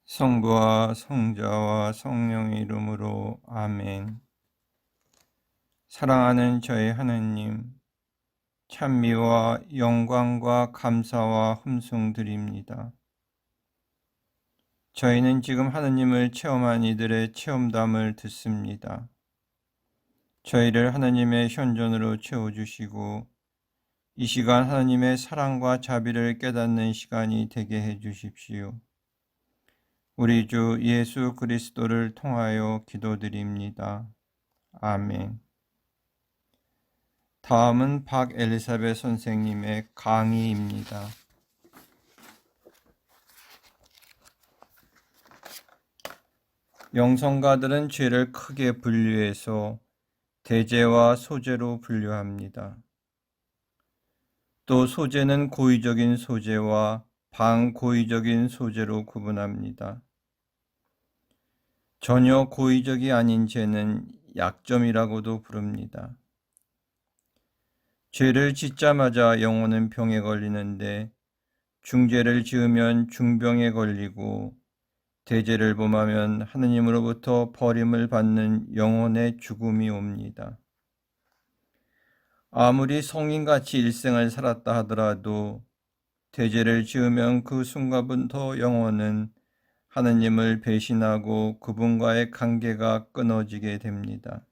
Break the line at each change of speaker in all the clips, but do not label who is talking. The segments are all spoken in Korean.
성부와 성자와 성령의 이름으로 아멘. 사랑하는 저희 하느님, 찬미와 영광과 감사와 hum성 드립니다. 저희는 지금 하느님을 체험한 이들의 체험담을 듣습니다. 저희를 하느님의 현존으로 채워주시고 이 시간 하느님의 사랑과 자비를 깨닫는 시간이 되게 해주십시오. 우리 주 예수 그리스도를 통하여 기도드립니다. 아멘. 다음은 박엘리사벳 선생님의 강의입니다. 영성가들은 죄를 크게 분류해서 대죄와 소죄로 분류합니다. 또 소죄는 고의적인 소죄와 반고의적인 소죄로 구분합니다. 전혀 고의적이 아닌 죄는 약점이라고도 부릅니다. 죄를 짓자마자 영혼은 병에 걸리는데 중죄를 지으면 중병에 걸리고 대죄를 범하면 하느님으로부터 버림을 받는 영혼의 죽음이 옵니다. 아무리 성인같이 일생을 살았다 하더라도 대죄를 지으면 그 순간부터 영혼은 하느님을 배신하고 그분과의 관계가 끊어지게 됩니다.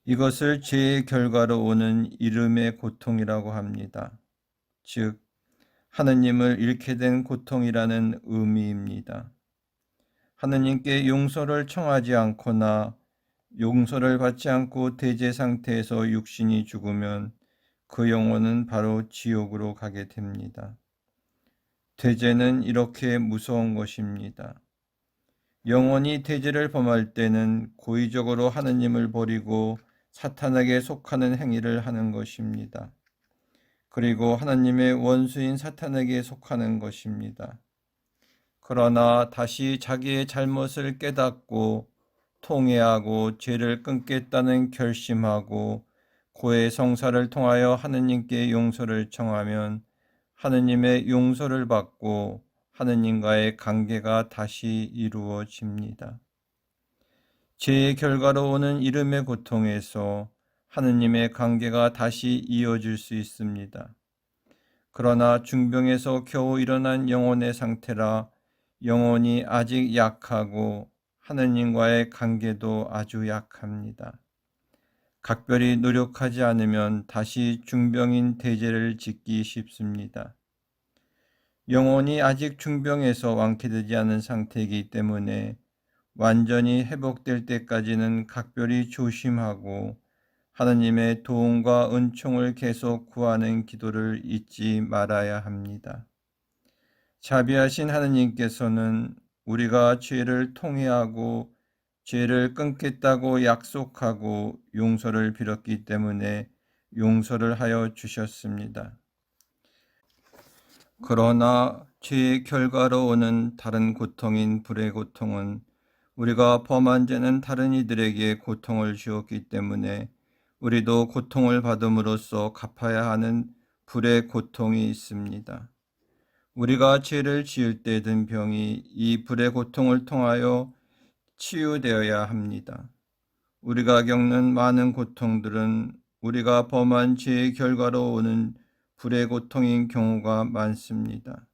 이것을 죄의 결과로 오는 이름의 고통이라고 합니다. 즉, 하느님을 잃게 된 고통이라는 의미입니다. 하느님께 용서를 청하지 않거나 용서를 받지 않고 대죄 상태에서 육신이 죽으면 그 영혼은 바로 지옥으로 가게 됩니다. 대죄는 이렇게 무서운 것입니다. 영혼이 대죄를 범할 때는 고의적으로 하느님을 버리고 사탄에게 속하는 행위를 하는 것입니다. 그리고 하나님의 원수인 사탄에게 속하는 것입니다. 그러나 다시 자기의 잘못을 깨닫고 통회하고 죄를 끊겠다는 결심하고 고해 성사를 통하여 하느님께 용서를 청하면 하느님의 용서를 받고 하느님과의 관계가 다시 이루어집니다. 죄의 결과로 오는 이름의 고통에서 하느님의 관계가 다시 이어질 수 있습니다. 그러나 중병에서 겨우 일어난 영혼의 상태라 영혼이 아직 약하고 하느님과의 관계도 아주 약합니다. 각별히 노력하지 않으면 다시 중병인 대죄를 짓기 쉽습니다. 영혼이 아직 중병에서 완쾌되지 않은 상태이기 때문에 완전히 회복될 때까지는 각별히 조심하고 하느님의 도움과 은총을 계속 구하는 기도를 잊지 말아야 합니다. 자비하신 하느님께서는 우리가 죄를 통회하고 죄를 끊겠다고 약속하고 용서를 빌었기 때문에 용서를 하여 주셨습니다. 그러나 죄의 결과로 오는 다른 고통인 불의 고통은 우리가 범한 죄는 다른 이들에게 고통을 주었기 때문에 우리도 고통을 받음으로써 갚아야 하는 불의 고통이 있습니다. 우리가 죄를 지을 때 든 병이 이 불의 고통을 통하여 치유되어야 합니다. 우리가 겪는 많은 고통들은 우리가 범한 죄의 결과로 오는 불의 고통인 경우가 많습니다.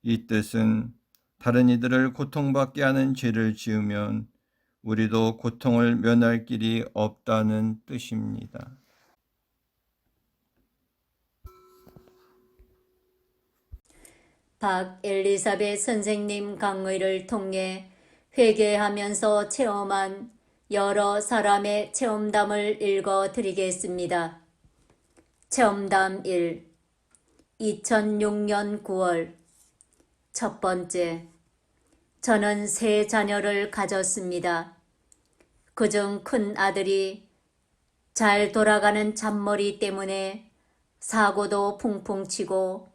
이 뜻은 다른 이들을 고통받게 하는 죄를 지으면 우리도 고통을 면할 길이 없다는 뜻입니다.
박엘리사벳 선생님 강의를 통해 회개하면서 체험한 여러 사람의 체험담을 읽어 드리겠습니다. 체험담 1. 2006년 9월. 첫 번째. 저는 세 자녀를 가졌습니다. 그중 큰 아들이 잘 돌아가는 잔머리 때문에 사고도 풍풍 치고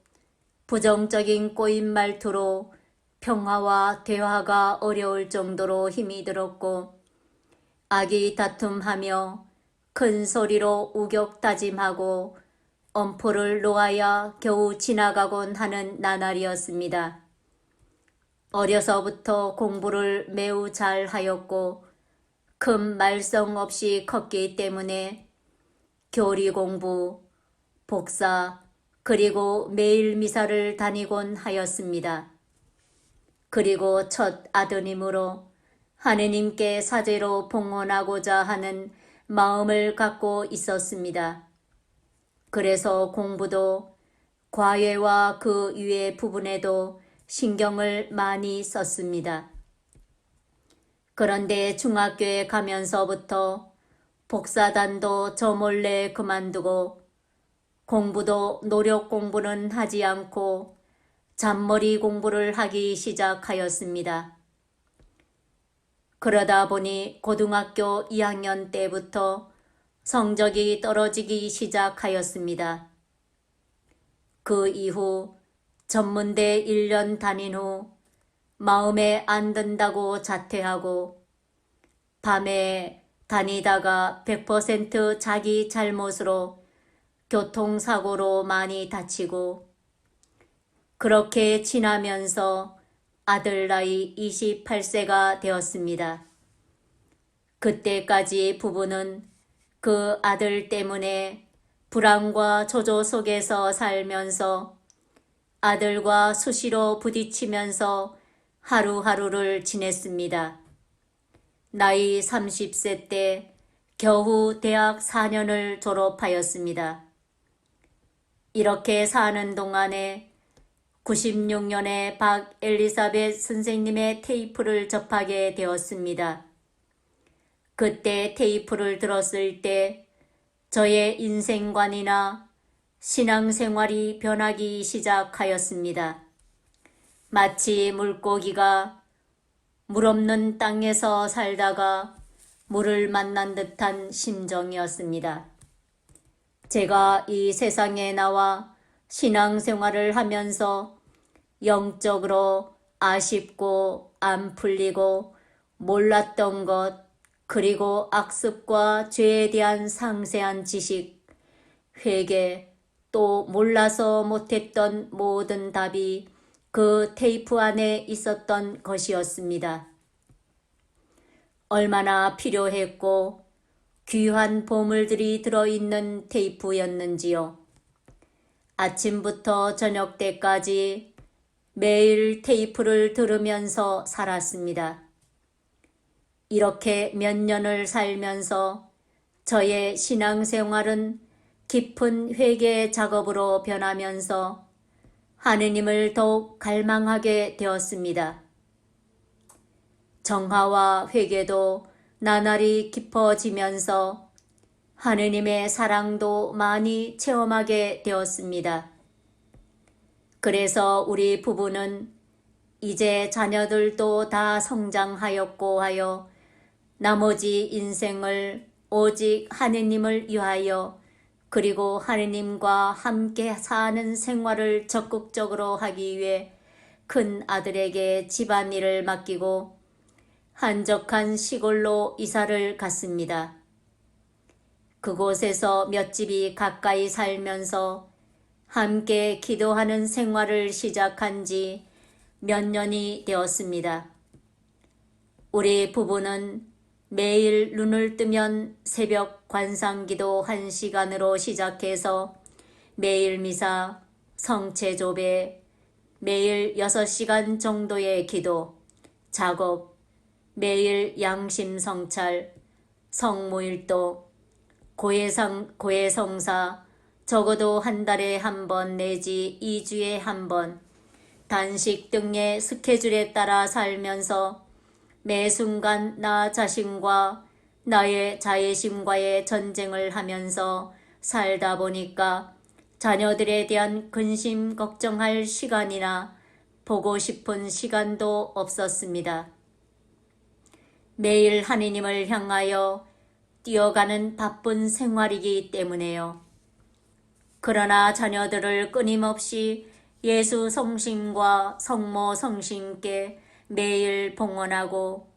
부정적인 꼬인 말투로 평화와 대화가 어려울 정도로 힘이 들었고 아기 다툼하며 큰 소리로 우격다짐하고 엄포를 놓아야 겨우 지나가곤 하는 나날이었습니다. 어려서부터 공부를 매우 잘 하였고 큰 말썽 없이 컸기 때문에 교리 공부, 복사, 그리고 매일 미사를 다니곤 하였습니다. 그리고 첫 아드님으로 하느님께 사제로 봉헌하고자 하는 마음을 갖고 있었습니다. 그래서 공부도 과외와 그 위의 부분에도 신경을 많이 썼습니다. 그런데 중학교에 가면서부터 복사단도 저 몰래 그만두고 공부도 노력 공부는 하지 않고 잔머리 공부를 하기 시작하였습니다. 그러다 보니 고등학교 2학년 때부터 성적이 떨어지기 시작하였습니다. 그 이후 전문대 1년 다닌 후 마음에 안 든다고 자퇴하고 밤에 다니다가 100% 자기 잘못으로 교통사고로 많이 다치고 그렇게 지나면서 아들 나이 28세가 되었습니다. 그때까지 부부는 그 아들 때문에 불안과 조조 속에서 살면서 아들과 수시로 부딪히면서 하루하루를 지냈습니다. 나이 30세 때 겨우 대학 4년을 졸업하였습니다. 이렇게 사는 동안에 96년에 박엘리사벳 선생님의 테이프를 접하게 되었습니다. 그때 테이프를 들었을 때 저의 인생관이나 신앙생활이 변하기 시작하였습니다. 마치 물고기가 물 없는 땅에서 살다가 물을 만난 듯한 심정이었습니다. 제가 이 세상에 나와 신앙생활을 하면서 영적으로 아쉽고 안 풀리고 몰랐던 것, 그리고 악습과 죄에 대한 상세한 지식, 회개, 또 몰라서 못했던 모든 답이 그 테이프 안에 있었던 것이었습니다. 얼마나 필요했고 귀한 보물들이 들어있는 테이프였는지요. 아침부터 저녁 때까지 매일 테이프를 들으면서 살았습니다. 이렇게 몇 년을 살면서 저의 신앙생활은 깊은 회개 작업으로 변하면서 하느님을 더욱 갈망하게 되었습니다. 정화와 회개도 나날이 깊어지면서 하느님의 사랑도 많이 체험하게 되었습니다. 그래서 우리 부부는 이제 자녀들도 다 성장하였고 하여 나머지 인생을 오직 하느님을 위하여 그리고 하느님과 함께 사는 생활을 적극적으로 하기 위해 큰 아들에게 집안일을 맡기고 한적한 시골로 이사를 갔습니다. 그곳에서 몇 집이 가까이 살면서 함께 기도하는 생활을 시작한 지 몇 년이 되었습니다. 우리 부부는 매일 눈을 뜨면 새벽 관상기도 1시간으로 시작해서 매일 미사, 성체조배, 매일 6시간 정도의 기도, 작업, 매일 양심성찰, 성모일도, 고해성사, 적어도 한 달에 한 번 내지 2주에 한 번, 단식 등의 스케줄에 따라 살면서 매 순간 나 자신과 나의 자애심과의 전쟁을 하면서 살다 보니까 자녀들에 대한 근심 걱정할 시간이나 보고 싶은 시간도 없었습니다. 매일 하느님을 향하여 뛰어가는 바쁜 생활이기 때문에요. 그러나 자녀들을 끊임없이 예수 성심과 성모 성심께 매일 봉헌하고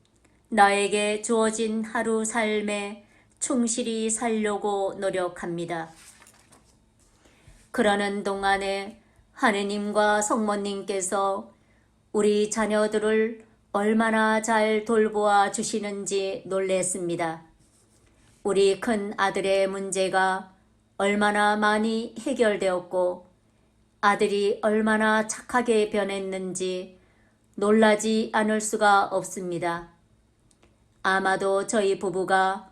나에게 주어진 하루 삶에 충실히 살려고 노력합니다. 그러는 동안에 하느님과 성모님께서 우리 자녀들을 얼마나 잘 돌보아 주시는지 놀랬습니다. 우리 큰 아들의 문제가 얼마나 많이 해결되었고 아들이 얼마나 착하게 변했는지 놀라지 않을 수가 없습니다. 아마도 저희 부부가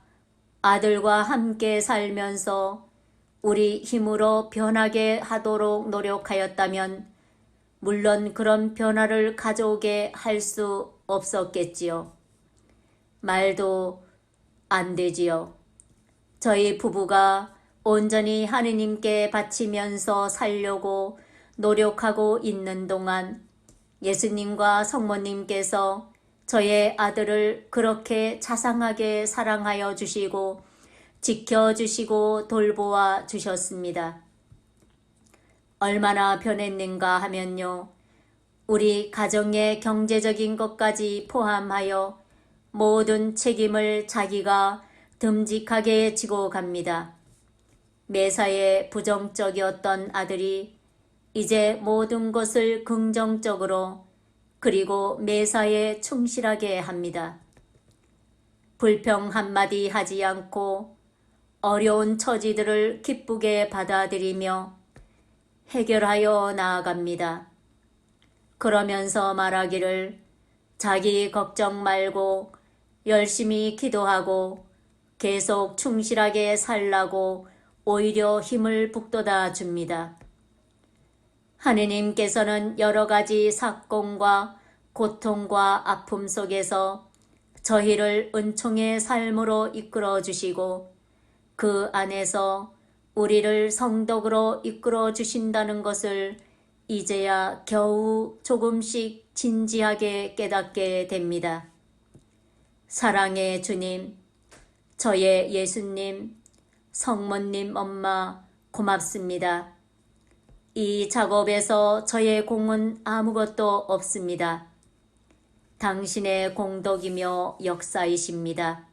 아들과 함께 살면서 우리 힘으로 변하게 하도록 노력하였다면 물론 그런 변화를 가져오게 할 수 없었겠지요. 말도 안 되지요. 저희 부부가 온전히 하느님께 바치면서 살려고 노력하고 있는 동안 예수님과 성모님께서 저의 아들을 그렇게 자상하게 사랑하여 주시고 지켜주시고 돌보아 주셨습니다. 얼마나 변했는가 하면요. 우리 가정의 경제적인 것까지 포함하여 모든 책임을 자기가 듬직하게 지고 갑니다. 매사에 부정적이었던 아들이 이제 모든 것을 긍정적으로 그리고 매사에 충실하게 합니다. 불평 한마디 하지 않고 어려운 처지들을 기쁘게 받아들이며 해결하여 나아갑니다. 그러면서 말하기를 자기 걱정 말고 열심히 기도하고 계속 충실하게 살라고 오히려 힘을 북돋아 줍니다. 하느님께서는 여러 가지 사건과 고통과 아픔 속에서 저희를 은총의 삶으로 이끌어 주시고 그 안에서 우리를 성덕으로 이끌어 주신다는 것을 이제야 겨우 조금씩 진지하게 깨닫게 됩니다. 사랑의 주님, 저의 예수님, 성모님 엄마 고맙습니다. 이 작업에서 저의 공은 아무것도 없습니다. 당신의 공덕이며 역사이십니다.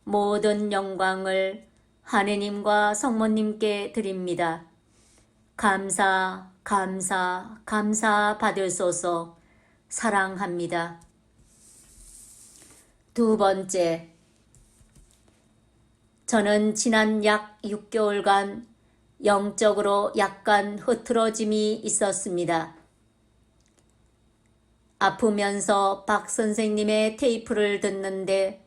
모든 영광을 하느님과 성모님께 드립니다. 감사 받으소서. 사랑합니다. 두 번째, 저는 지난 약 6개월간 영적으로 약간 흐트러짐이 있었습니다. 아프면서 박 선생님의 테이프를 듣는데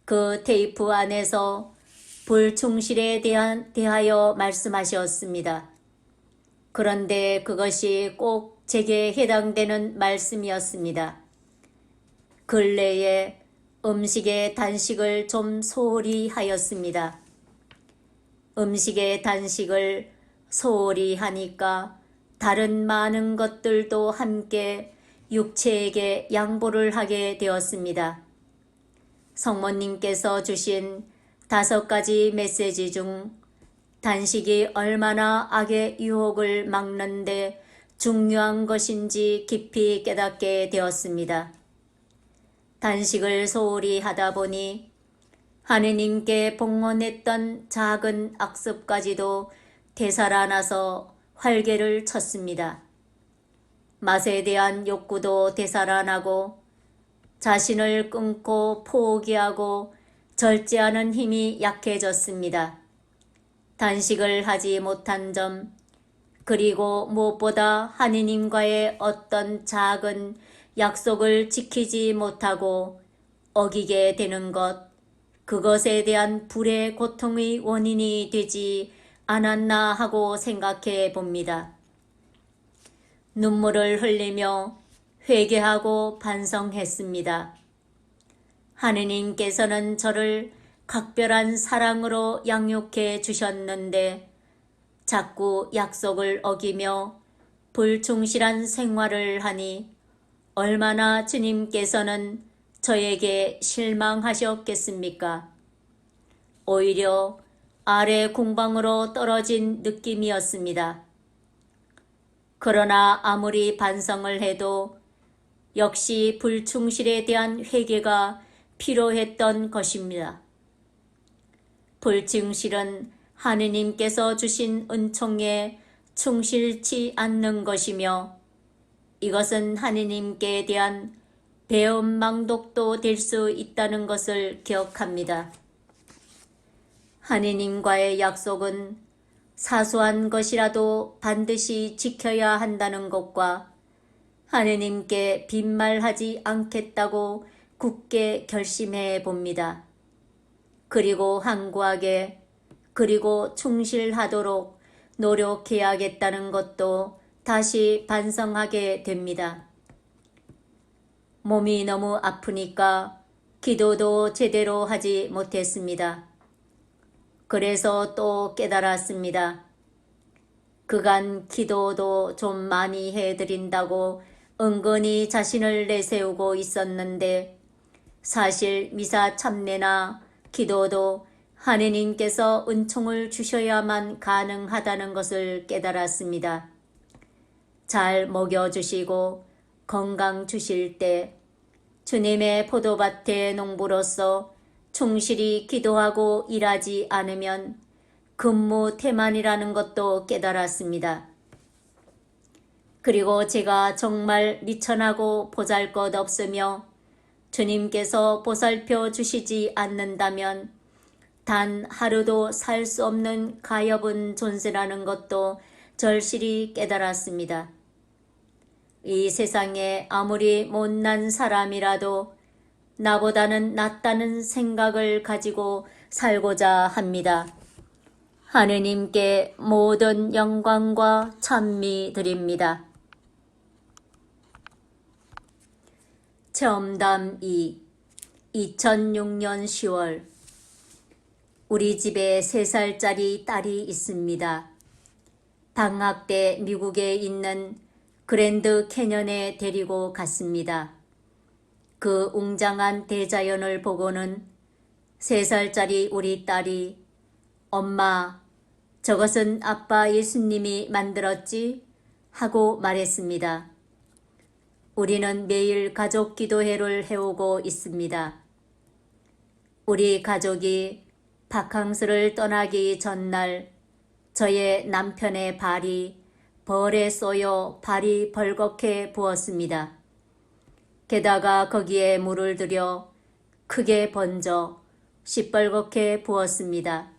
그 테이프 안에서 불충실에 대하여 말씀하셨습니다. 그런데 그것이 꼭 제게 해당되는 말씀이었습니다. 근래에 음식의 단식을 좀 소홀히 하였습니다. 음식의 단식을 소홀히 하니까 다른 많은 것들도 함께 육체에게 양보를 하게 되었습니다. 성모님께서 주신 5가지 메시지 중 단식이 얼마나 악의 유혹을 막는데 중요한 것인지 깊이 깨닫게 되었습니다. 단식을 소홀히 하다 보니 하느님께 봉헌했던 작은 악습까지도 되살아나서 활개를 쳤습니다. 맛에 대한 욕구도 되살아나고 자신을 끊고 포기하고 절제하는 힘이 약해졌습니다. 단식을 하지 못한 점, 그리고 무엇보다 하느님과의 어떤 작은 약속을 지키지 못하고 어기게 되는 것, 그것에 대한 불의 고통의 원인이 되지 않았나 하고 생각해 봅니다. 눈물을 흘리며 회개하고 반성했습니다. 하느님께서는 저를 각별한 사랑으로 양육해 주셨는데 자꾸 약속을 어기며 불충실한 생활을 하니 얼마나 주님께서는 저에게 실망하셨겠습니까? 오히려 아래 공방으로 떨어진 느낌이었습니다. 그러나 아무리 반성을 해도 역시 불충실에 대한 회개가 필요했던 것입니다. 불충실은 하느님께서 주신 은총에 충실치 않는 것이며 이것은 하느님께 대한 배은망덕도 될 수 있다는 것을 기억합니다. 하느님과의 약속은 사소한 것이라도 반드시 지켜야 한다는 것과 하느님께 빈말하지 않겠다고 굳게 결심해 봅니다. 그리고 항구하게 그리고 충실하도록 노력해야겠다는 것도 다시 반성하게 됩니다. 몸이 너무 아프니까 기도도 제대로 하지 못했습니다. 그래서 또 깨달았습니다. 그간 기도도 좀 많이 해드린다고 은근히 자신을 내세우고 있었는데 사실 미사 참례나 기도도 하느님께서 은총을 주셔야만 가능하다는 것을 깨달았습니다. 잘 먹여주시고 건강 주실 때 주님의 포도밭의 농부로서 충실히 기도하고 일하지 않으면 근무 태만이라는 것도 깨달았습니다. 그리고 제가 정말 리천하고 보잘것없으며 주님께서 보살펴 주시지 않는다면 단 하루도 살 수 없는 가엾은 존재라는 것도 절실히 깨달았습니다. 이 세상에 아무리 못난 사람이라도 나보다는 낫다는 생각을 가지고 살고자 합니다. 하느님께 모든 영광과 찬미 드립니다. 체험담 2 2006년 10월 우리 집에 3살짜리 딸이 있습니다. 방학 때 미국에 있는 그랜드 캐년에 데리고 갔습니다. 그 웅장한 대자연을 보고는 3살짜리 우리 딸이 엄마, 저것은 아빠 예수님이 만들었지? 하고 말했습니다. 우리는 매일 가족 기도회를 해오고 있습니다. 우리 가족이 바캉스를 떠나기 전날 저의 남편의 발이 벌에 쏘여 발이 벌겋게 부었습니다. 게다가 거기에 물을 들여 크게 번져 시뻘겋게 부었습니다.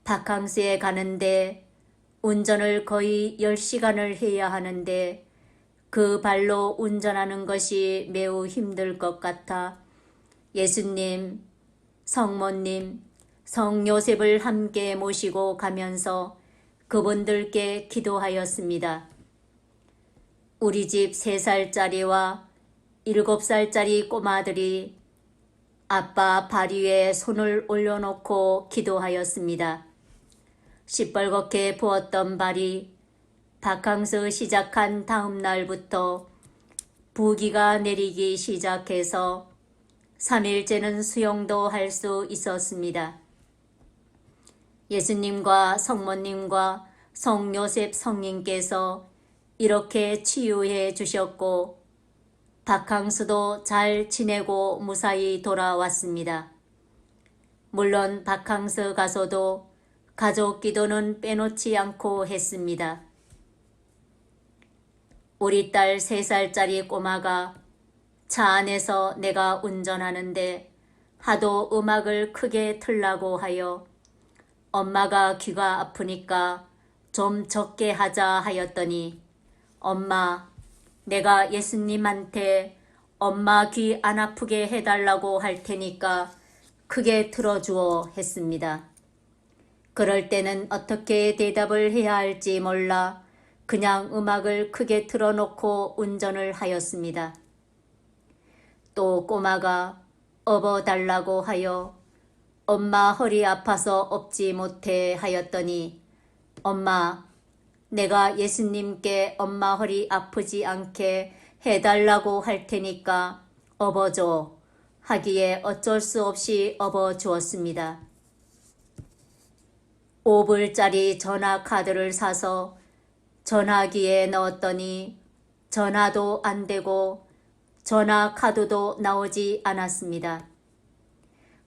바캉스에 가는데 운전을 거의 10시간을 해야 하는데 그 발로 운전하는 것이 매우 힘들 것 같아 예수님, 성모님, 성요셉을 함께 모시고 가면서 그분들께 기도하였습니다. 우리 집 3살짜리와 7살짜리 꼬마들이 아빠 발 위에 손을 올려놓고 기도하였습니다. 시뻘겋게 부었던 발이 바캉스 시작한 다음 날부터 부기가 내리기 시작해서 3일째는 수영도 할 수 있었습니다. 예수님과 성모님과 성요셉 성인께서 이렇게 치유해 주셨고 바캉스도 잘 지내고 무사히 돌아왔습니다. 물론 바캉스 가서도 가족 기도는 빼놓지 않고 했습니다. 우리 딸 3살짜리 꼬마가 차 안에서 내가 운전하는데 하도 음악을 크게 틀라고 하여 엄마가 귀가 아프니까 좀 적게 하자 하였더니 엄마, 내가 예수님한테 엄마 귀 안 아프게 해달라고 할 테니까 크게 틀어주어 했습니다. 그럴 때는 어떻게 대답을 해야 할지 몰라 그냥 음악을 크게 틀어놓고 운전을 하였습니다. 또 꼬마가 업어달라고 하여 엄마 허리 아파서 업지 못해 하였더니 엄마, 내가 예수님께 엄마 허리 아프지 않게 해달라고 할 테니까 업어줘 하기에 어쩔 수 없이 업어주었습니다. 5불짜리 전화 카드를 사서 전화기에 넣었더니 전화도 안 되고 전화 카드도 나오지 않았습니다.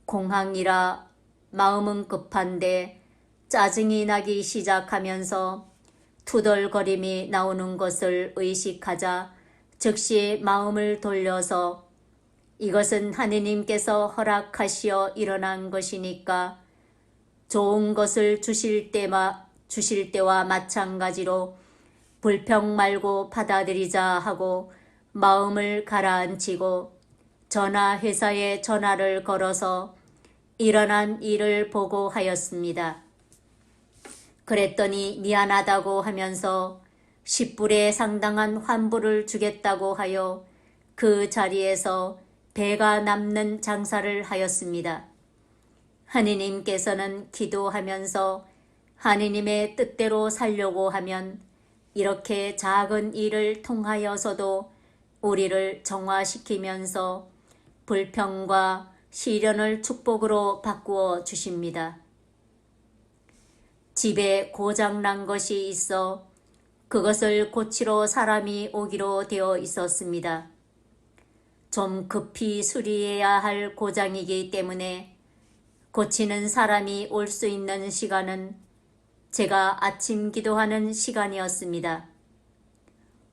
공항이라 마음은 급한데 짜증이 나기 시작하면서 투덜거림이 나오는 것을 의식하자 즉시 마음을 돌려서 이것은 하느님께서 허락하시어 일어난 것이니까 좋은 것을 주실 때와 마찬가지로 불평 말고 받아들이자 하고 마음을 가라앉히고 전화회사에 전화를 걸어서 일어난 일을 보고하였습니다. 그랬더니 미안하다고 하면서 10불에 상당한 환불을 주겠다고 하여 그 자리에서 배가 남는 장사를 하였습니다. 하느님께서는 기도하면서 하느님의 뜻대로 살려고 하면 이렇게 작은 일을 통하여서도 우리를 정화시키면서 불평과 시련을 축복으로 바꾸어 주십니다. 집에 고장난 것이 있어 그것을 고치러 사람이 오기로 되어 있었습니다. 좀 급히 수리해야 할 고장이기 때문에 고치는 사람이 올 수 있는 시간은 제가 아침 기도하는 시간이었습니다.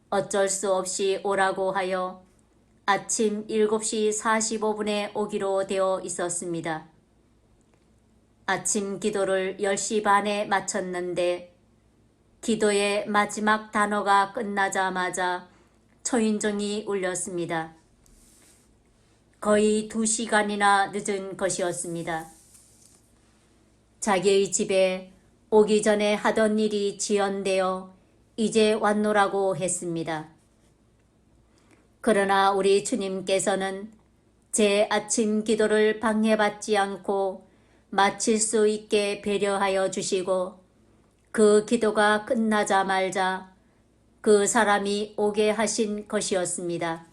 어쩔 수 없이 오라고 하여 아침 7시 45분에 오기로 되어 있었습니다. 아침 기도를 10시 반에 마쳤는데 기도의 마지막 단어가 끝나자마자 초인종이 울렸습니다. 거의 2시간이나 늦은 것이었습니다. 자기의 집에 오기 전에 하던 일이 지연되어 이제 왔노라고 했습니다. 그러나 우리 주님께서는 제 아침 기도를 방해받지 않고 마칠 수 있게 배려하여 주시고 그 기도가 끝나자 말자 그 사람이 오게 하신 것이었습니다.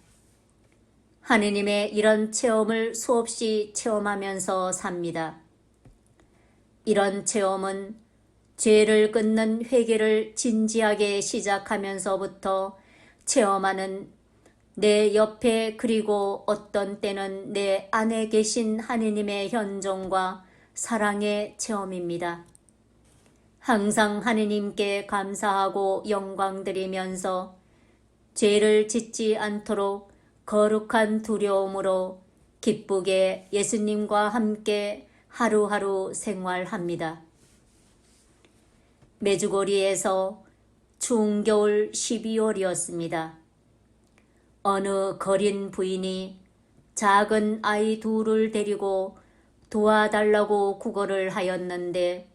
하느님의 이런 체험을 수없이 체험하면서 삽니다. 이런 체험은 죄를 끊는 회개를 진지하게 시작하면서부터 체험하는 내 옆에 그리고 어떤 때는 내 안에 계신 하느님의 현존과 사랑의 체험입니다. 항상 하느님께 감사하고 영광드리면서 죄를 짓지 않도록 거룩한 두려움으로 기쁘게 예수님과 함께 하루하루 생활합니다. 메주고리에서 추운 겨울 12월이었습니다. 어느 거린 부인이 작은 아이 둘을 데리고 도와달라고 구걸을 하였는데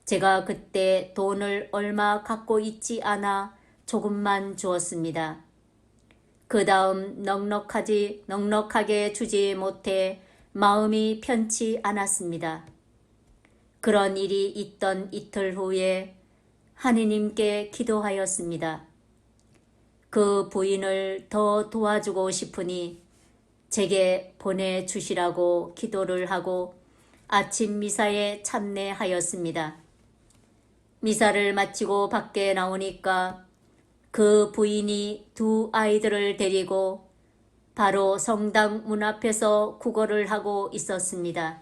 제가 그때 돈을 얼마 갖고 있지 않아 조금만 주었습니다. 그 다음 넉넉하게 주지 못해 마음이 편치 않았습니다. 그런 일이 있던 이틀 후에 하느님께 기도하였습니다. 그 부인을 더 도와주고 싶으니 제게 보내주시라고 기도를 하고 아침 미사에 참내하였습니다. 미사를 마치고 밖에 나오니까 그 부인이 두 아이들을 데리고 바로 성당 문 앞에서 구걸을 하고 있었습니다.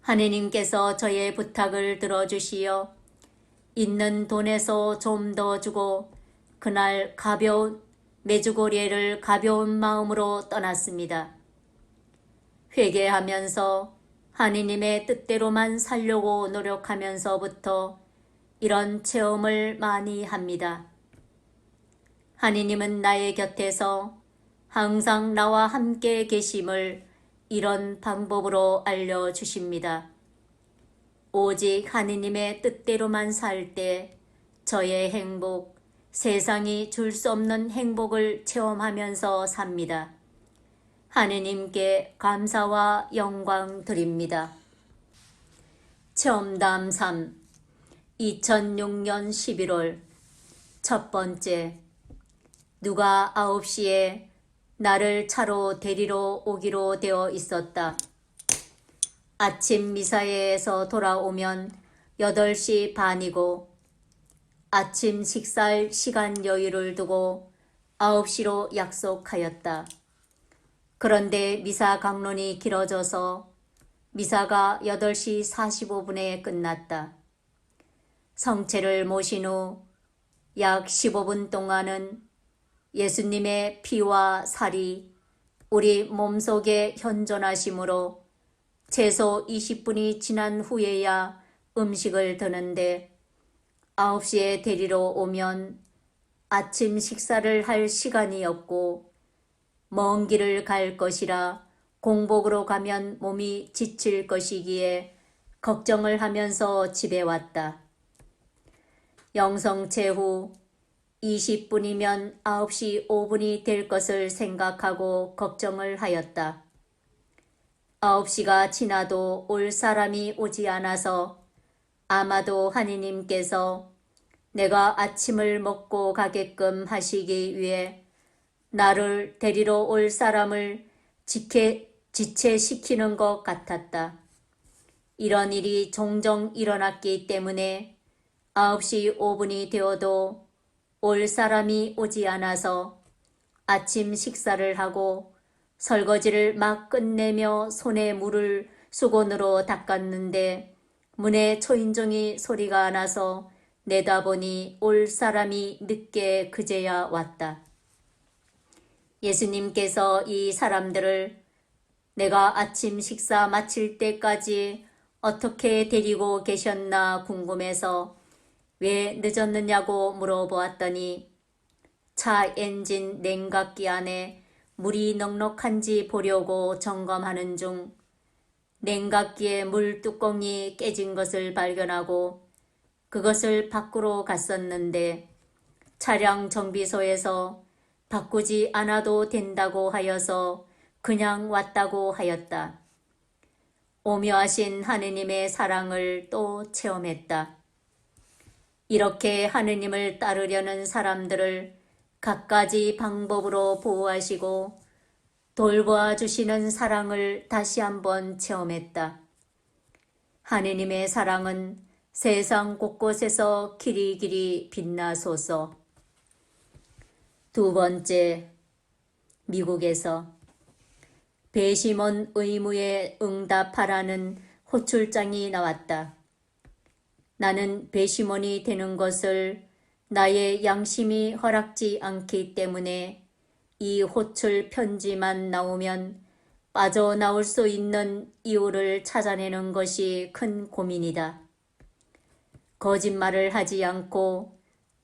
하느님께서 저의 부탁을 들어주시어 있는 돈에서 좀 더 주고 그날 메주고리를 가벼운 마음으로 떠났습니다. 회개하면서 하느님의 뜻대로만 살려고 노력하면서부터 이런 체험을 많이 합니다. 하느님은 나의 곁에서 항상 나와 함께 계심을 이런 방법으로 알려주십니다. 오직 하느님의 뜻대로만 살 때 저의 행복, 세상이 줄 수 없는 행복을 체험하면서 삽니다. 하느님께 감사와 영광 드립니다. 체험담 3 2006년 11월 첫 번째, 누가 9시에 나를 차로 데리러 오기로 되어 있었다. 아침 미사에서 돌아오면 8시 반이고 아침 식사할 시간 여유를 두고 9시로 약속하였다. 그런데 미사 강론이 길어져서 미사가 8시 45분에 끝났다. 성체를 모신 후 약 15분 동안은 예수님의 피와 살이 우리 몸속에 현존하시므로 최소 20분이 지난 후에야 음식을 드는데 9시에 데리러 오면 아침 식사를 할 시간이 없고 먼 길을 갈 것이라 공복으로 가면 몸이 지칠 것이기에 걱정을 하면서 집에 왔다. 영성체 후 20분이면 9시 5분이 될 것을 생각하고 걱정을 하였다. 9시가 지나도 올 사람이 오지 않아서 아마도 하느님께서 내가 아침을 먹고 가게끔 하시기 위해 나를 데리러 올 사람을 지체시키는 것 같았다. 이런 일이 종종 일어났기 때문에 9시 5분이 되어도 올 사람이 오지 않아서 아침 식사를 하고 설거지를 막 끝내며 손에 물을 수건으로 닦았는데 문에 초인종이 소리가 나서 내다보니 올 사람이 늦게 그제야 왔다. 예수님께서 이 사람들을 내가 아침 식사 마칠 때까지 어떻게 데리고 계셨나 궁금해서 왜 늦었느냐고 물어보았더니 차 엔진 냉각기 안에 물이 넉넉한지 보려고 점검하는 중 냉각기의 물 뚜껑이 깨진 것을 발견하고 그것을 바꾸러 갔었는데 차량 정비소에서 바꾸지 않아도 된다고 하여서 그냥 왔다고 하였다. 오묘하신 하느님의 사랑을 또 체험했다. 이렇게 하느님을 따르려는 사람들을 갖가지 방법으로 보호하시고 돌보아 주시는 사랑을 다시 한번 체험했다. 하느님의 사랑은 세상 곳곳에서 길이길이 빛나소서. 두 번째, 미국에서 배심원 의무에 응답하라는 호출장이 나왔다. 나는 배심원이 되는 것을 나의 양심이 허락지 않기 때문에 이 호출 편지만 나오면 빠져나올 수 있는 이유를 찾아내는 것이 큰 고민이다. 거짓말을 하지 않고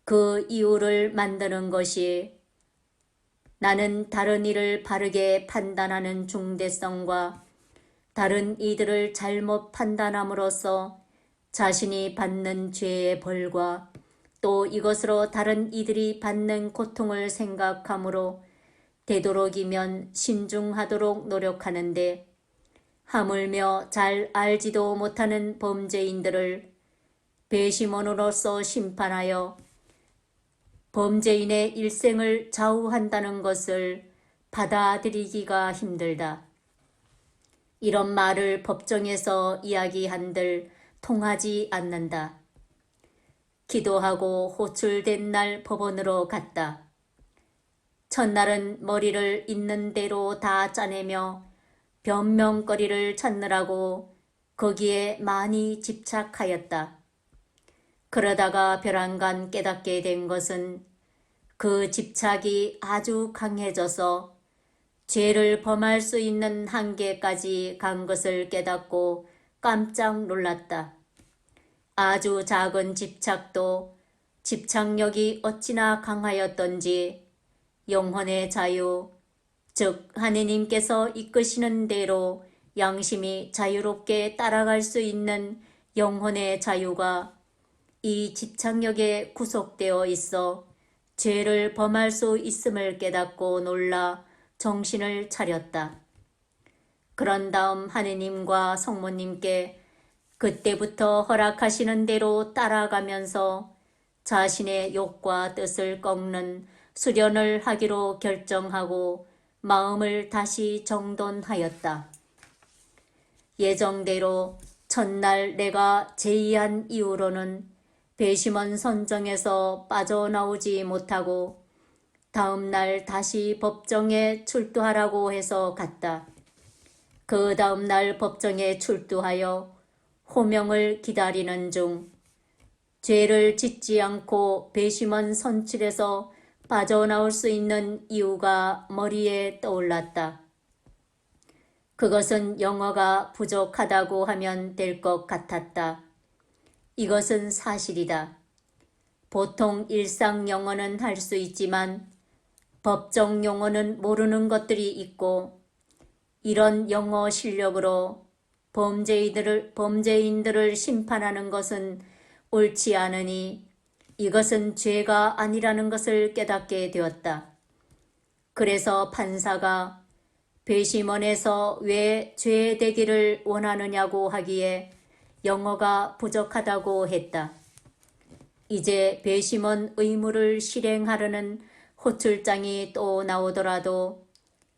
그 이유를 만드는 것이 나는 다른 일을 바르게 판단하는 중대성과 다른 이들을 잘못 판단함으로써 자신이 받는 죄의 벌과 또 이것으로 다른 이들이 받는 고통을 생각하므로 되도록이면 신중하도록 노력하는데 하물며 잘 알지도 못하는 범죄인들을 배심원으로서 심판하여 범죄인의 일생을 좌우한다는 것을 받아들이기가 힘들다. 이런 말을 법정에서 이야기한들 통하지 않는다. 기도하고 호출된 날 법원으로 갔다. 첫날은 머리를 있는 대로 다 짜내며 변명거리를 찾느라고 거기에 많이 집착하였다. 그러다가 벼랑간 깨닫게 된 것은 그 집착이 아주 강해져서 죄를 범할 수 있는 한계까지 간 것을 깨닫고 깜짝 놀랐다. 아주 작은 집착도 집착력이 어찌나 강하였던지 영혼의 자유, 즉 하느님께서 이끄시는 대로 양심이 자유롭게 따라갈 수 있는 영혼의 자유가 이 집착력에 구속되어 있어 죄를 범할 수 있음을 깨닫고 놀라 정신을 차렸다. 그런 다음 하느님과 성모님께 그때부터 허락하시는 대로 따라가면서 자신의 욕과 뜻을 꺾는 수련을 하기로 결정하고 마음을 다시 정돈하였다. 예정대로 첫날 내가 제의한 이후로는 배심원 선정에서 빠져나오지 못하고 다음날 다시 법정에 출두하라고 해서 갔다. 그 다음날 법정에 출두하여 호명을 기다리는 중 죄를 짓지 않고 배심원 선출에서 빠져나올 수 있는 이유가 머리에 떠올랐다. 그것은 영어가 부족하다고 하면 될 것 같았다. 이것은 사실이다. 보통 일상 영어는 할 수 있지만 법정 용어는 모르는 것들이 있고, 이런 영어 실력으로 범죄인들을 심판하는 것은 옳지 않으니 이것은 죄가 아니라는 것을 깨닫게 되었다. 그래서 판사가 배심원에서 왜 죄되기를 원하느냐고 하기에 영어가 부족하다고 했다. 이제 배심원 의무를 실행하려는 호출장이 또 나오더라도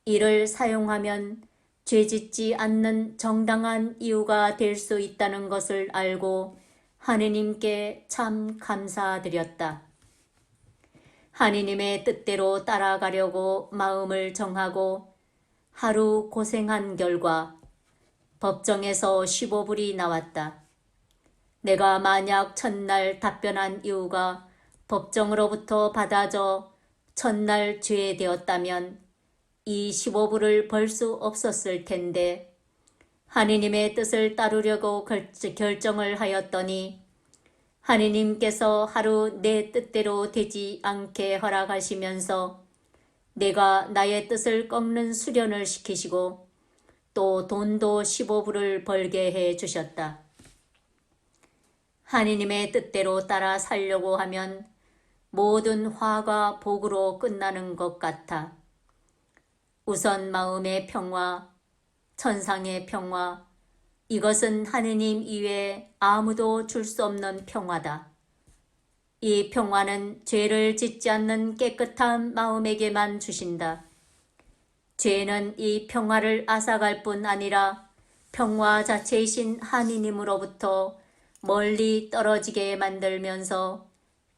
이를 사용하면 죄짓지 않는 정당한 이유가 될 수 있다는 것을 알고 하느님께 참 감사드렸다. 하느님의 뜻대로 따라가려고 마음을 정하고 하루 고생한 결과 법정에서 15불이 나왔다. 내가 만약 첫날 답변한 이유가 법정으로부터 받아져 첫날 죄되었다면 이 15불을 벌 수 없었을 텐데, 하느님의 뜻을 따르려고 결정을 하였더니 하느님께서 하루 내 뜻대로 되지 않게 허락하시면서 내가 나의 뜻을 꺾는 수련을 시키시고 또 돈도 15불을 벌게 해 주셨다. 하느님의 뜻대로 따라 살려고 하면 모든 화가 복으로 끝나는 것 같아. 우선 마음의 평화, 천상의 평화, 이것은 하느님 이외에 아무도 줄 수 없는 평화다. 이 평화는 죄를 짓지 않는 깨끗한 마음에게만 주신다. 죄는 이 평화를 앗아갈 뿐 아니라 평화 자체이신 하느님으로부터 멀리 떨어지게 만들면서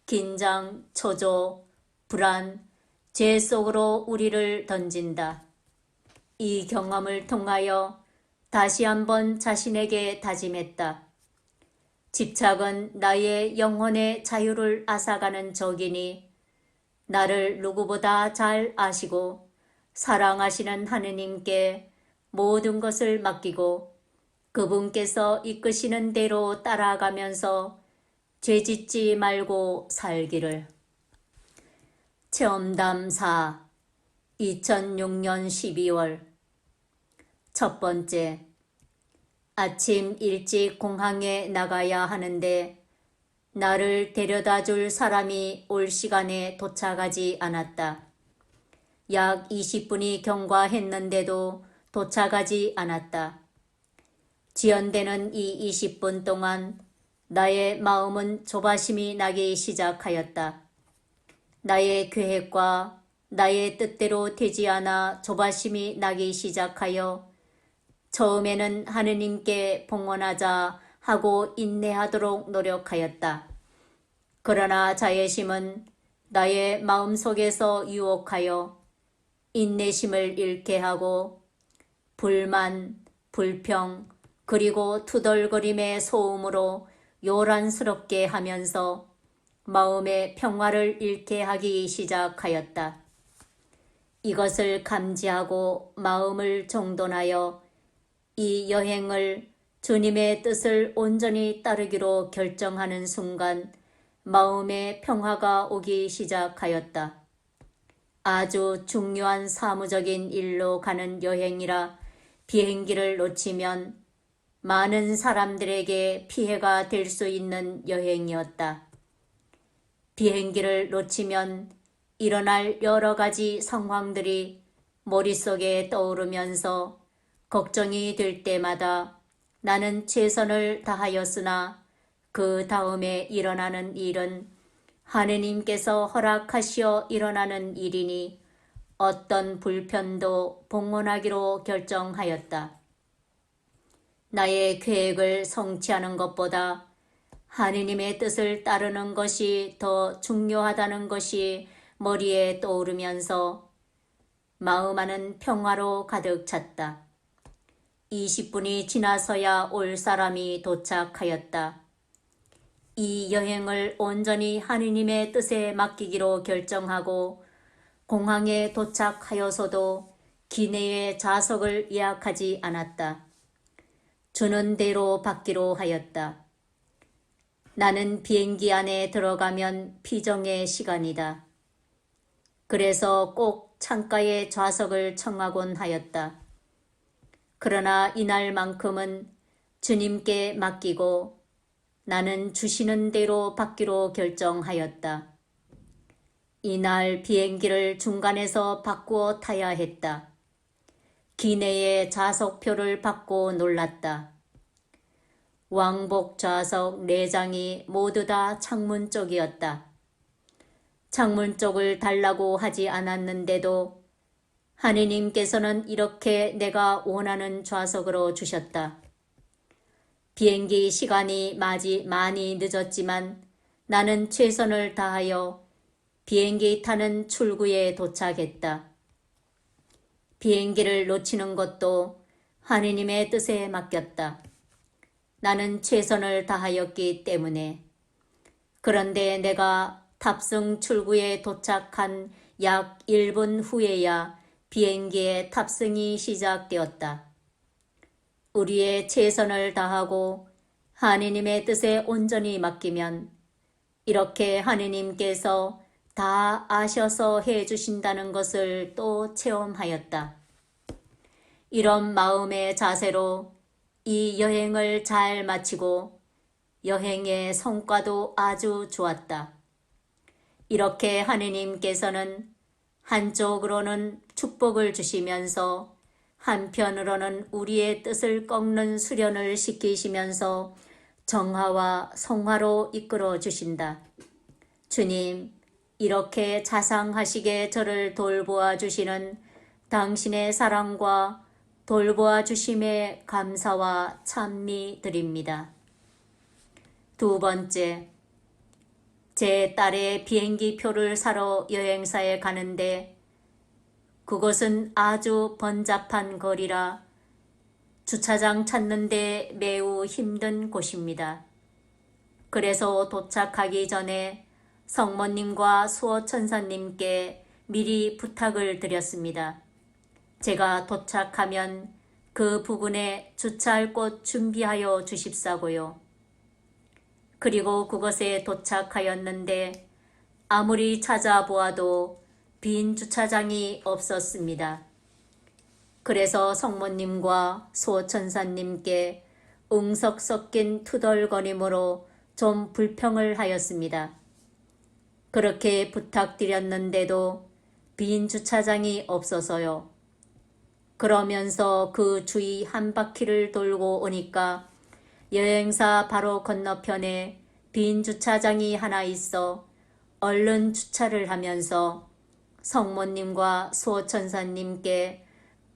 긴장, 초조, 불안, 죄 속으로 우리를 던진다. 이 경험을 통하여 다시 한번 자신에게 다짐했다. 집착은 나의 영혼의 자유를 앗아가는 적이니 나를 누구보다 잘 아시고 사랑하시는 하느님께 모든 것을 맡기고 그분께서 이끄시는 대로 따라가면서 죄짓지 말고 살기를. 체험담 4 2006년 12월 첫 번째, 아침 일찍 공항에 나가야 하는데 나를 데려다 줄 사람이 올 시간에 도착하지 않았다. 약 20분이 경과했는데도 도착하지 않았다. 지연되는 이 20분 동안 나의 마음은 조바심이 나기 시작하였다. 나의 계획과 나의 뜻대로 되지 않아 조바심이 나기 시작하여 처음에는 하느님께 봉헌하자 하고 인내하도록 노력하였다. 그러나 자애심은 나의 마음속에서 유혹하여 인내심을 잃게 하고 불만, 불평, 그리고 투덜거림의 소음으로 요란스럽게 하면서 마음의 평화를 잃게 하기 시작하였다. 이것을 감지하고 마음을 정돈하여 이 여행을 주님의 뜻을 온전히 따르기로 결정하는 순간 마음의 평화가 오기 시작하였다. 아주 중요한 사무적인 일로 가는 여행이라 비행기를 놓치면 많은 사람들에게 피해가 될 수 있는 여행이었다. 비행기를 놓치면 일어날 여러 가지 상황들이 머릿속에 떠오르면서 걱정이 될 때마다 나는 최선을 다하였으나 그 다음에 일어나는 일은 하느님께서 허락하시어 일어나는 일이니 어떤 불편도 봉헌하기로 결정하였다. 나의 계획을 성취하는 것보다 하느님의 뜻을 따르는 것이 더 중요하다는 것이 머리에 떠오르면서 마음 안은 평화로 가득 찼다. 20분이 지나서야 올 사람이 도착하였다. 이 여행을 온전히 하느님의 뜻에 맡기기로 결정하고 공항에 도착하여서도 기내에 좌석을 예약하지 않았다. 주는 대로 받기로 하였다. 나는 비행기 안에 들어가면 피정의 시간이다. 그래서 꼭 창가에 좌석을 청하곤 하였다. 그러나 이날만큼은 주님께 맡기고 나는 주시는 대로 받기로 결정하였다. 이날 비행기를 중간에서 바꾸어 타야 했다. 기내에 좌석표를 받고 놀랐다. 왕복 좌석 4장이 모두 다 창문 쪽이었다. 창문 쪽을 달라고 하지 않았는데도 하느님께서는 이렇게 내가 원하는 좌석으로 주셨다. 비행기 시간이 많이 늦었지만 나는 최선을 다하여 비행기 타는 출구에 도착했다. 비행기를 놓치는 것도 하느님의 뜻에 맡겼다. 나는 최선을 다하였기 때문에. 그런데 내가 탑승 출구에 도착한 약 1분 후에야 비행기의 탑승이 시작되었다. 우리의 최선을 다하고 하느님의 뜻에 온전히 맡기면 이렇게 하느님께서 다 아셔서 해주신다는 것을 또 체험하였다. 이런 마음의 자세로 이 여행을 잘 마치고 여행의 성과도 아주 좋았다. 이렇게 하느님께서는 한쪽으로는 축복을 주시면서 한편으로는 우리의 뜻을 꺾는 수련을 시키시면서 정화와 성화로 이끌어 주신다. 주님, 이렇게 자상하시게 저를 돌보아 주시는 당신의 사랑과 돌보아 주심에 감사와 찬미 드립니다. 두 번째, 제 딸의 비행기 표를 사러 여행사에 가는데 그곳은 아주 번잡한 거리라 주차장 찾는데 매우 힘든 곳입니다. 그래서 도착하기 전에 성모님과 수호천사님께 미리 부탁을 드렸습니다. 제가 도착하면 그 부근에 주차할 곳 준비하여 주십사고요. 그리고 그곳에 도착하였는데 아무리 찾아보아도 빈 주차장이 없었습니다. 그래서 성모님과 수호천사님께 응석 섞인 투덜거림으로 좀 불평을 하였습니다. 그렇게 부탁드렸는데도 빈 주차장이 없어서요. 그러면서 그 주위 한 바퀴를 돌고 오니까 여행사 바로 건너편에 빈 주차장이 하나 있어 얼른 주차를 하면서 성모님과 수호천사님께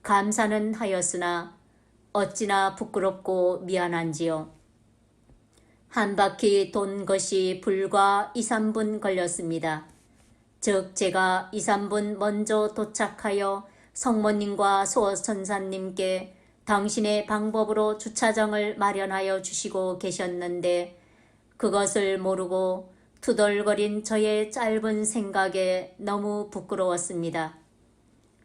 감사는 하였으나 어찌나 부끄럽고 미안한지요. 한 바퀴 돈 것이 불과 2, 3분 걸렸습니다. 즉 제가 2, 3분 먼저 도착하여 성모님과 수호천사님께 당신의 방법으로 주차장을 마련하여 주시고 계셨는데 그것을 모르고 투덜거린 저의 짧은 생각에 너무 부끄러웠습니다.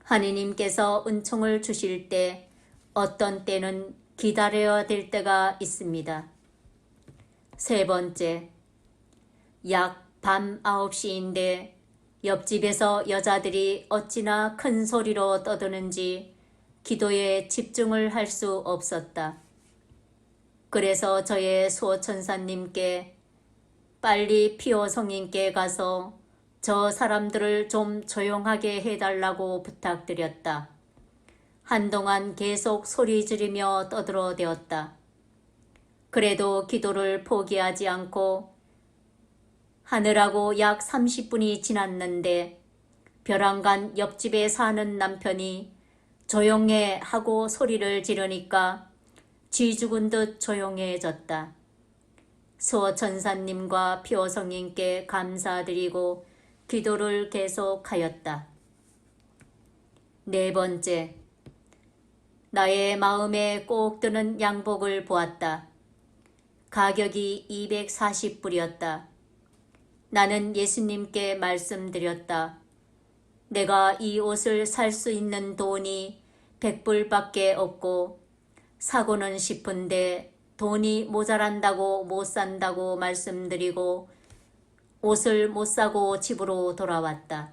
하느님께서 은총을 주실 때 어떤 때는 기다려야 될 때가 있습니다. 세 번째, 약 밤 9시인데 옆집에서 여자들이 어찌나 큰 소리로 떠드는지 기도에 집중을 할 수 없었다. 그래서 저의 수호천사님께 빨리 피오 성인께 가서 저 사람들을 좀 조용하게 해달라고 부탁드렸다. 한동안 계속 소리 지르며 떠들어대었다. 그래도 기도를 포기하지 않고 하느라고 약 30분이 지났는데 벼랑간 옆집에 사는 남편이 조용해 하고 소리를 지르니까 쥐 죽은 듯 조용해졌다. 수호천사님과 피오성님께 감사드리고 기도를 계속하였다. 네 번째, 나의 마음에 꼭 드는 양복을 보았다. 가격이 240불이었다. 나는 예수님께 말씀드렸다. 내가 이 옷을 살 수 있는 돈이 100불밖에 없고 사고는 싶은데 돈이 모자란다고 못 산다고 말씀드리고 옷을 못 사고 집으로 돌아왔다.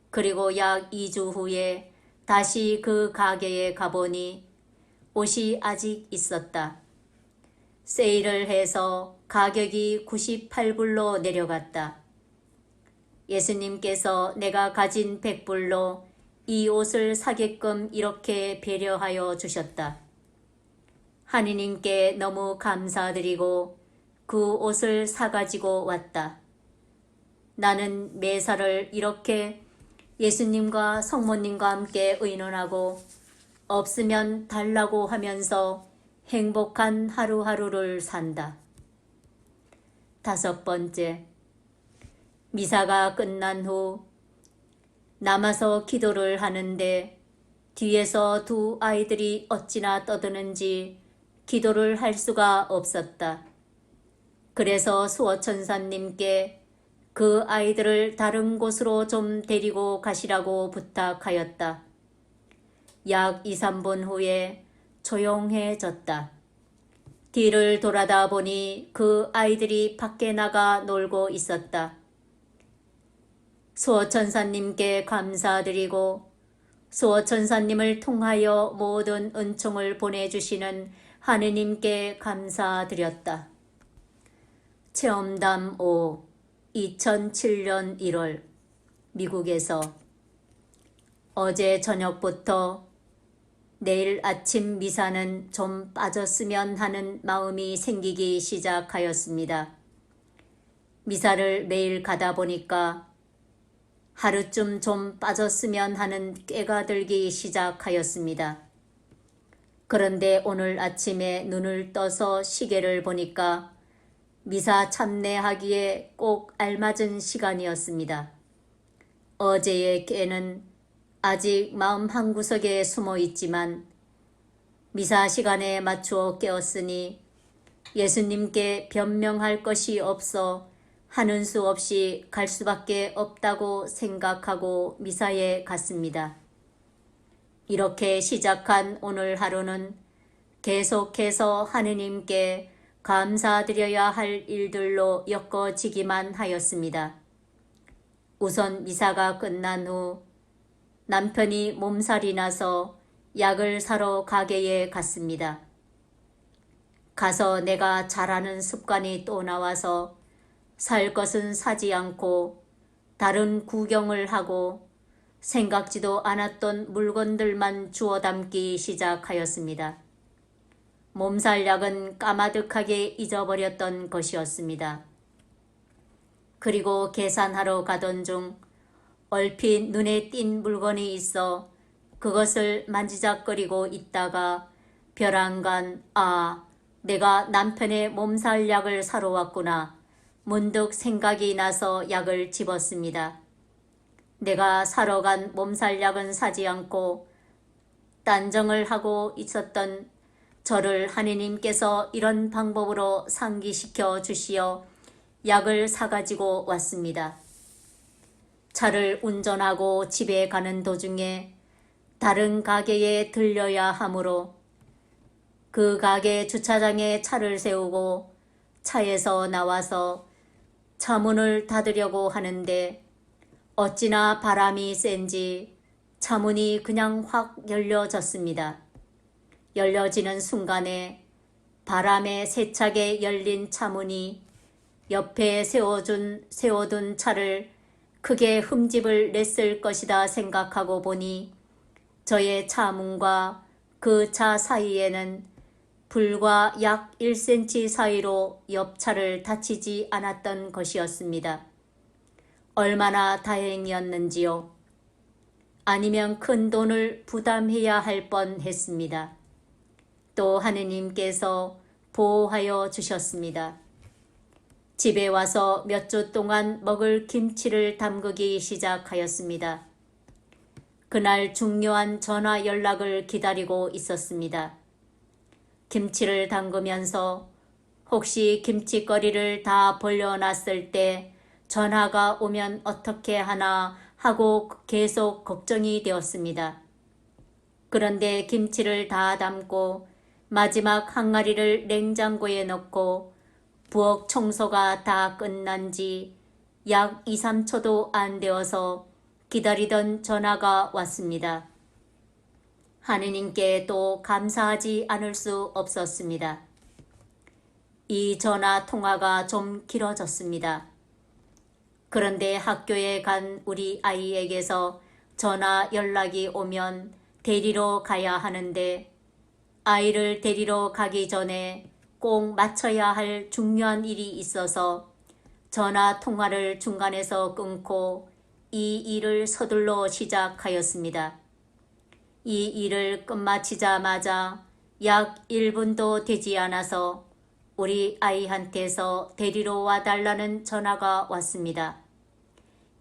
그리고 약 2주 후에 다시 그 가게에 가보니 옷이 아직 있었다. 세일을 해서 가격이 98불로 내려갔다. 예수님께서 내가 가진 100불로 이 옷을 사게끔 이렇게 배려하여 주셨다. 하느님께 너무 감사드리고 그 옷을 사가지고 왔다. 나는 매사를 이렇게 예수님과 성모님과 함께 의논하고 없으면 달라고 하면서 행복한 하루하루를 산다. 5번째, 미사가 끝난 후 남아서 기도를 하는데 뒤에서 두 아이들이 어찌나 떠드는지 기도를 할 수가 없었다. 그래서 수호천사님께 그 아이들을 다른 곳으로 좀 데리고 가시라고 부탁하였다. 약 2, 3분 후에 조용해졌다. 뒤를 돌아다 보니 그 아이들이 밖에 나가 놀고 있었다. 수호천사님께 감사드리고 수호천사님을 통하여 모든 은총을 보내주시는 하느님께 감사드렸다. 체험담 5 2007년 1월 미국에서 어제 저녁부터 내일 아침 미사는 좀 빠졌으면 하는 마음이 생기기 시작하였습니다. 미사를 매일 가다 보니까 하루쯤 좀 빠졌으면 하는 꾀가 들기 시작하였습니다. 그런데 오늘 아침에 눈을 떠서 시계를 보니까 미사 참례하기에 꼭 알맞은 시간이었습니다. 어제의 꾀는 아직 마음 한구석에 숨어 있지만 미사 시간에 맞추어 깨었으니 예수님께 변명할 것이 없어 하는 수 없이 갈 수밖에 없다고 생각하고 미사에 갔습니다. 이렇게 시작한 오늘 하루는 계속해서 하느님께 감사드려야 할 일들로 엮어지기만 하였습니다. 우선 미사가 끝난 후 남편이 몸살이 나서 약을 사러 가게에 갔습니다. 가서 내가 잘하는 습관이 또 나와서 살 것은 사지 않고 다른 구경을 하고 생각지도 않았던 물건들만 주워 담기 시작하였습니다. 몸살약은 까마득하게 잊어버렸던 것이었습니다. 그리고 계산하러 가던 중 얼핏 눈에 띈 물건이 있어 그것을 만지작거리고 있다가 벼랑간 내가 남편의 몸살약을 사러 왔구나. 문득 생각이 나서 약을 집었습니다. 내가 사러 간 몸살약은 사지 않고 딴정을 하고 있었던 저를 하느님께서 이런 방법으로 상기시켜 주시어 약을 사가지고 왔습니다. 차를 운전하고 집에 가는 도중에 다른 가게에 들려야 하므로 그 가게 주차장에 차를 세우고 차에서 나와서 차 문을 닫으려고 하는데 어찌나 바람이 센지 차 문이 그냥 확 열려졌습니다. 열려지는 순간에 바람에 세차게 열린 차 문이 옆에 세워둔 차를 크게 흠집을 냈을 것이다 생각하고 보니 저의 차 문과 그 차 사이에는 불과 약 1cm 사이로 옆 차를 다치지 않았던 것이었습니다. 얼마나 다행이었는지요. 아니면 큰 돈을 부담해야 할 뻔했습니다. 또 하느님께서 보호하여 주셨습니다. 집에 와서 몇 주 동안 먹을 김치를 담그기 시작하였습니다. 그날 중요한 전화 연락을 기다리고 있었습니다. 김치를 담그면서 혹시 김칫거리를 다 벌려놨을 때 전화가 오면 어떻게 하나 하고 계속 걱정이 되었습니다. 그런데 김치를 다 담고 마지막 항아리를 냉장고에 넣고 부엌 청소가 다 끝난 지 약 2, 3초도 안 되어서 기다리던 전화가 왔습니다. 하느님께 또 감사하지 않을 수 없었습니다. 이 전화 통화가 좀 길어졌습니다. 그런데 학교에 간 우리 아이에게서 전화 연락이 오면 데리러 가야 하는데 아이를 데리러 가기 전에 꼭 마쳐야 할 중요한 일이 있어서 전화 통화를 중간에서 끊고 이 일을 서둘러 시작하였습니다. 이 일을 끝마치자마자 약 1분도 되지 않아서 우리 아이한테서 데리러 와달라는 전화가 왔습니다.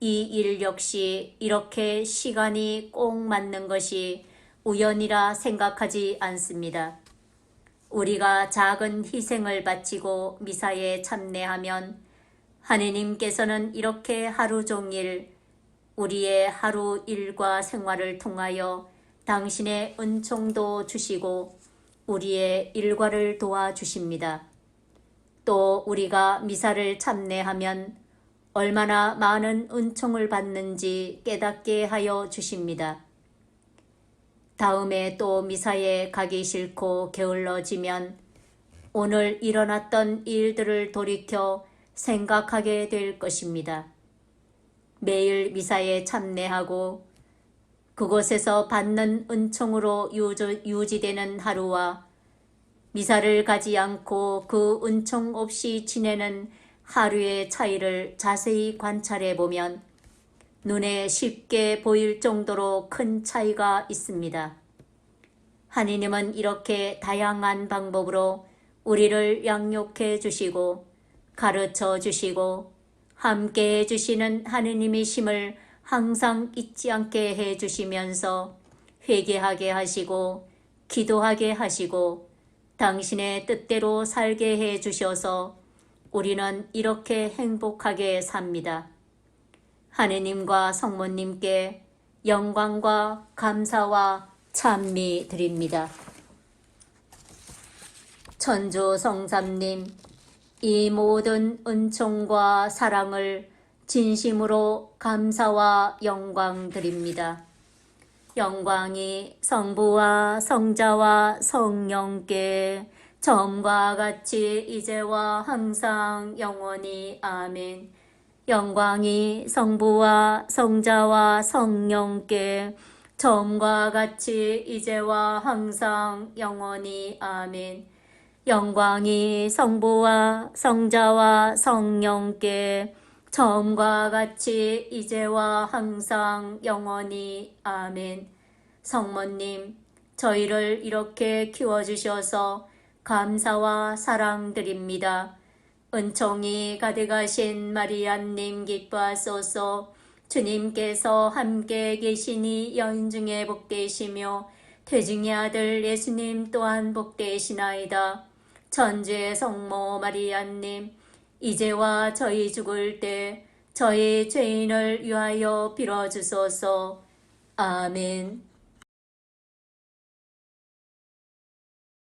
이 일 역시 이렇게 시간이 꼭 맞는 것이 우연이라 생각하지 않습니다. 우리가 작은 희생을 바치고 미사에 참여하면 하느님께서는 이렇게 하루 종일 우리의 하루 일과 생활을 통하여 당신의 은총도 주시고 우리의 일과를 도와주십니다. 또 우리가 미사를 참여하면 얼마나 많은 은총을 받는지 깨닫게 하여 주십니다. 다음에 또 미사에 가기 싫고 게을러지면 오늘 일어났던 일들을 돌이켜 생각하게 될 것입니다. 매일 미사에 참여하고 그곳에서 받는 은총으로 유지되는 하루와 미사를 가지 않고 그 은총 없이 지내는 하루의 차이를 자세히 관찰해 보면 눈에 쉽게 보일 정도로 큰 차이가 있습니다. 하느님은 이렇게 다양한 방법으로 우리를 양육해 주시고 가르쳐 주시고 함께 해 주시는 하느님이심을 항상 잊지 않게 해 주시면서 회개하게 하시고 기도하게 하시고 당신의 뜻대로 살게 해 주셔서 우리는 이렇게 행복하게 삽니다. 하느님과 성모님께 영광과 감사와 찬미 드립니다. 천주 성삼님, 이 모든 은총과 사랑을 진심으로 감사와 영광 드립니다. 영광이 성부와 성자와 성령께 처음과 같이 이제와 항상 영원히 아멘. 영광이 성부와 성자와 성령께 처음과 같이 이제와 항상 영원히 아멘. 영광이 성부와 성자와 성령께 처음과 같이 이제와 항상 영원히 아멘. 성모님, 저희를 이렇게 키워주셔서 감사와 사랑드립니다. 은총이 가득하신 마리아님 기뻐하소서. 주님께서 함께 계시니 여인 중에 복되시며 태중의 아들 예수님 또한 복되시나이다. 천주의 성모 마리아님, 이제와 저희 죽을 때 저희 죄인을 위하여 빌어주소서. 아멘.